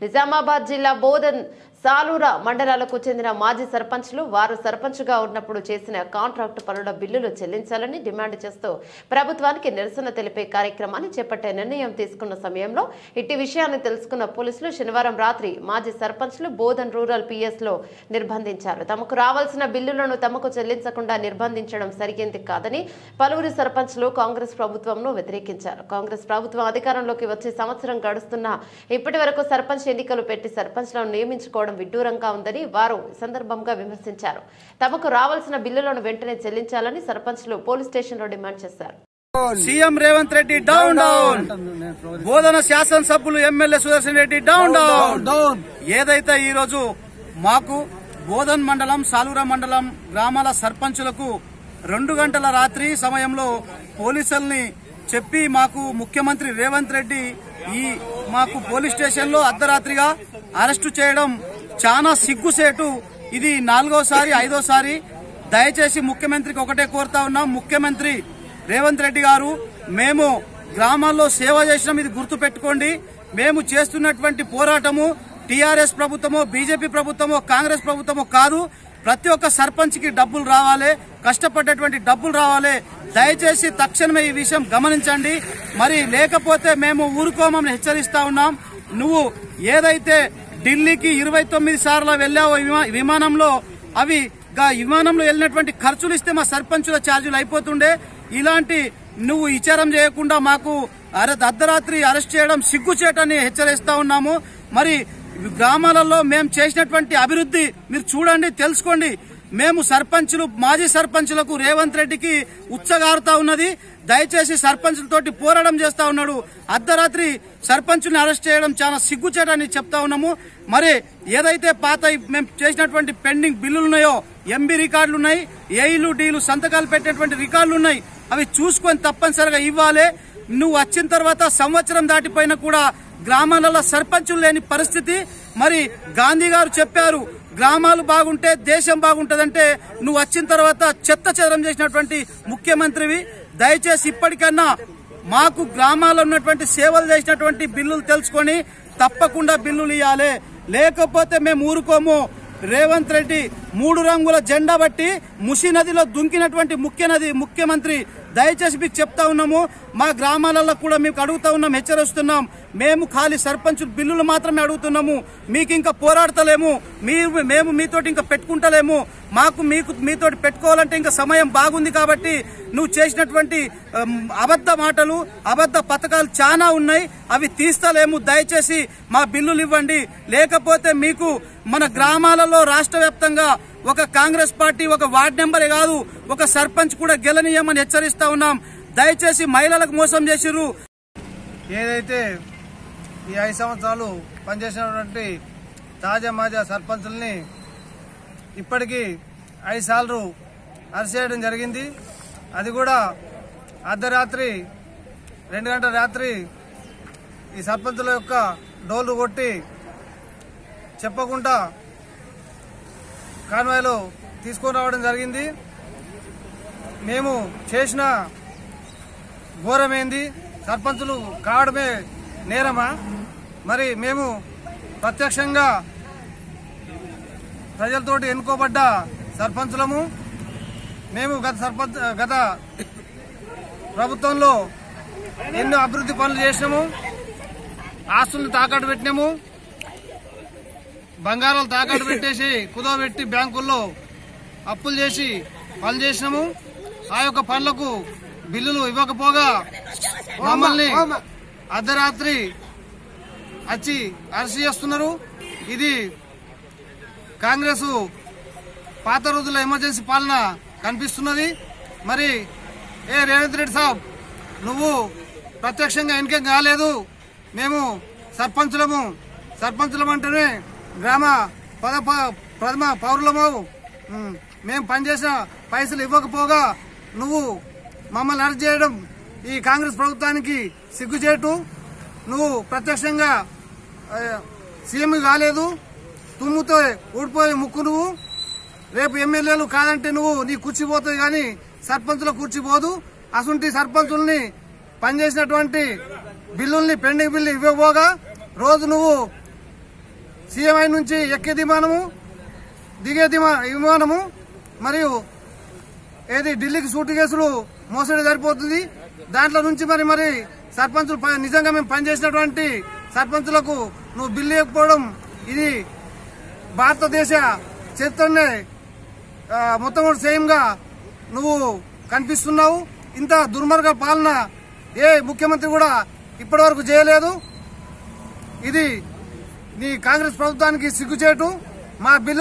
నిజామాబాద్ జిల్లా బోధన్ సాలూరా మండలాలకు చెందిన మాజీ సర్పంచ్లు వారు సర్పంచ్గా ఉన్నప్పుడు చేసిన కాంట్రాక్టు పనుల బిల్లులు చెల్లించాలని డిమాండ్ చేస్తూ ప్రభుత్వానికి నిరసన తెలిపే కార్యక్రమాన్ని చేపట్టే నిర్ణయం తీసుకున్న సమయంలో ఇట్టి విషయాన్ని తెలుసుకున్న పోలీసులు శనివారం రాత్రి మాజీ సర్పంచ్లు బోధన్ రూరల్ పిఎస్ లో నిర్బంధించారు. తమకు రావాల్సిన బిల్లులను తమకు చెల్లించకుండా నిర్బంధించడం సరిగింది కాదని పలువురు సర్పంచ్లు కాంగ్రెస్ ప్రభుత్వంను వ్యతిరేకించారు. కాంగ్రెస్ ప్రభుత్వం అధికారంలోకి వచ్చి సంవత్సరం గడుస్తున్నా ఇప్పటి వరకు సర్పంచ్ ఎన్నికలు పెట్టి సర్పంచ్లను నియమించుకోవడం విడ్డూరంగా ఉందని వారు సందర్భంగా విమర్శించారు. తమకు రావాల్సిన బిల్లులను వెంటనే చెల్లించాలని సర్పంచ్లు పోలీస్ స్టేషన్ లో డిమాండ్ చేశారు. CM Revanth Reddy down down, బోధన శాసనసభ్యులు MLA Sudarshan Reddy down down. ఏదైతే ఈ రోజు మాకు బోధన్ మండలం సాలూరా మండలం గ్రామాల సర్పంచులకు 2 గంటల రాత్రి సమయంలో పోలీసుల్ని చెప్పి మాకు ముఖ్యమంత్రి రేవంత్ రెడ్డి మాకు పోలీస్ స్టేషన్ లో అర్ధరాత్రిగా అరెస్టు చేయడం చాలా సిగ్గుసేటు. ఇది 4వసారి 5వసారి. దయచేసి ముఖ్యమంత్రికి ఒకటే కోరుతా ఉన్నాం, ముఖ్యమంత్రి రేవంత్ రెడ్డి గారు, మేము గ్రామాల్లో సేవ చేసినాం, ఇది గుర్తు పెట్టుకోండి. మేము చేస్తున్నటువంటి పోరాటము టీఆర్ఎస్ ప్రభుత్వమో బీజేపీ ప్రభుత్వమో కాంగ్రెస్ ప్రభుత్వమో కాదు. ప్రతి ఒక్క సర్పంచ్ కి డబ్బులు రావాలి, కష్టపడ్డటువంటి డబ్బులు రావాలి. దయచేసి తక్షణమే ఈ విషయం గమనించండి. మరి లేకపోతే మేము ఊరుకోమని హెచ్చరిస్తా ఉన్నాం. నువ్వు ఏదైతే ఢిల్లీకి 29 సార్లు వెళ్లావో విమానంలో, అవి విమానంలో వెళ్ళినటువంటి ఖర్చులు ఇస్తే మా సర్పంచుల ఛార్జీలు అయిపోతుండే. ఇలాంటి నువ్వు విచారం చేయకుండా మాకు అర్ధరాత్రి అరెస్ట్ చేయడం సిగ్గుచేటని హెచ్చరిస్తా ఉన్నాము. మరి గ్రామాలలో మేము చేసినటువంటి అభివృద్ధి మీరు చూడండి, తెలుసుకోండి. మేము సర్పంచులు మాజీ సర్పంచులకు రేవంత్ రెడ్డికి ఉచ్చగారుతా ఉన్నది. దయచేసి సర్పంచులతోటి పోరాటం చేస్తా ఉన్నాడు. అర్ధరాత్రి సర్పంచుల్ని అరెస్ట్ చేయడం చాలా సిగ్గుచేటని చెప్తా ఉన్నాము. మరి ఏదైతే పాత మేము చేసినటువంటి పెండింగ్ బిల్లులు ఉన్నాయో, ఎంబీ రికార్డులు ఉన్నాయి, ఏఈలు డీలు సంతకాలు పెట్టినటువంటి రికార్డులు ఉన్నాయి, అవి చూసుకొని తప్పనిసరిగా ఇవ్వాలి. నువ్వు వచ్చిన తర్వాత సంవత్సరం దాటిపోయినా కూడా గ్రామాలలో సర్పంచులు లేని పరిస్థితి. మరి గాంధీ గారు చెప్పారు, గ్రామాలు బాగుంటే దేశం బాగుంటదంటే నువ్వు వచ్చిన తర్వాత చెత్త చెదరం చేసినటువంటి ముఖ్యమంత్రివి. దయచేసి ఇప్పటికన్నా మాకు గ్రామాల్లో ఉన్నటువంటి సేవలు చేసినటువంటి బిల్లులు తెలుసుకొని తప్పకుండా బిల్లులు ఇవ్వాలి. లేకపోతే మేము ఊరుకోము. రేవంత్ రెడ్డి 3 రంగుల జెండా బట్టి ముసి నదిలో దుంకినటువంటి ముఖ్యమంత్రి. దయచేసి మీకు చెప్తా ఉన్నాము, మా గ్రామాలలో కూడా మీకు అడుగుతా ఉన్నాం, హెచ్చరిస్తున్నాం. మేము ఖాళీ సర్పంచ్ బిల్లులు మాత్రమే అడుగుతున్నాము. మీకు ఇంకా పోరాడతలేము, మేము మీతోటి ఇంకా పెట్టుకుంటలేము. మీతోటి పెట్టుకోవాలంటే ఇంకా సమయం బాగుంది. కాబట్టి నువ్వు చేసినటువంటి అబద్ధ మాటలు, అబద్ధ పథకాలు చాలా ఉన్నాయి, అవి తీస్తలేము. దయచేసి మా బిల్లులు ఇవ్వండి. లేకపోతే మీకు మన గ్రామాలలో రాష్ట్ర వ్యాప్తంగా ఒక కాంగ్రెస్ పార్టీ ఒక వార్డు నెంబరే కాదు, ఒక సర్పంచ్ కూడా గెలనీయమని హెచ్చరిస్తా ఉన్నాం. దయచేసి మహిళలకు మోసం చేసిర్రు. ఏదైతే ఈ 5 సంవత్సరాలు పనిచేసినటువంటి తాజా మాజా సర్పంచుల్ని ఇప్పటికీ 5 సార్లు అరెస్ట్ చేయడం జరిగింది. అది కూడా అర్ధరాత్రి 2 గంటల రాత్రి ఈ సర్పంచుల యొక్క డోలు కొట్టి చెప్పకుండా కాన్వాయ్లో తీసుకొని రావడం జరిగింది. మేము చేసిన ఘోరమైంది. సర్పంచులు కావడమే నేరమా? మరి మేము ప్రత్యక్షంగా ప్రజలతోటి ఎన్నుకోబడ్డ సర్పంచులము. మేము గత ప్రభుత్వంలో ఎన్నో అభివృద్ధి పనులు చేసినాము, ఆస్తులను తాకట్టు పెట్టినాము, బంగారాలు తాకట్టు పెట్టేసి కుదవబెట్టి బ్యాంకుల్లో అప్పులు చేసి పనులు చేసినాము. ఆ యొక్క పనులకు బిల్లులు ఇవ్వకపోగా మమ్మల్ని అర్ధరాత్రి వచ్చి అరెస్ట్ చేస్తున్నారు. ఇది కాంగ్రెస్ పాత రోజుల ఎమర్జెన్సీ పాలన కనిపిస్తున్నది. మరి రేవంత్ రెడ్డి సాబ్, నువ్వు ప్రత్యక్షంగా ఎన్నిక కాలేదు. మేము సర్పంచులమంటేనే గ్రామ ప్రథమ పౌరులము. మేము పనిచేసిన పైసలు ఇవ్వకపోగా నువ్వు మమ్మల్ని అరెస్ట్ చేయడం ఈ కాంగ్రెస్ ప్రభుత్వానికి సిగ్గుచేటు. నువ్వు ప్రత్యక్షంగా సీఎం కాలేదు, తుమ్ముతో ఊడిపోయే ముక్కు నువ్వు. రేపు ఎమ్మెల్యేలు కాదంటే నీ కుర్చీ పోతుంది, కానీ సర్పంచుల కుర్చీ పోదు. అసంటి సర్పంచుల్ని పనిచేసినటువంటి బిల్లుల్ని పెండింగ్ బిల్లు ఇవ్వబోగా రోజు నువ్వు సీఎంఐ నుంచి ఎక్కే విమానము, దిగే విమానము మరియు ఏది ఢిల్లీకి సూట్ కేసులు మోసడి సరిపోతుంది. దాంట్లో నుంచి మరి సర్పంచులు నిజంగా మేము పనిచేసినటువంటి సర్పంచులకు నువ్వు బిల్లు ఇవ్వకపోవడం ఇది భారతదేశ చరిత్రనే మొత్తం కూడా సేమ్గా నువ్వు కనిపిస్తున్నావు. ఇంత దుర్మార్గ పాలన ఏ ముఖ్యమంత్రి కూడా ఇప్పటి వరకు చేయలేదు. ఇది నీ కాంగ్రెస్ ప్రభుత్వానికి సిగ్గుచేటు. మా బిల్లు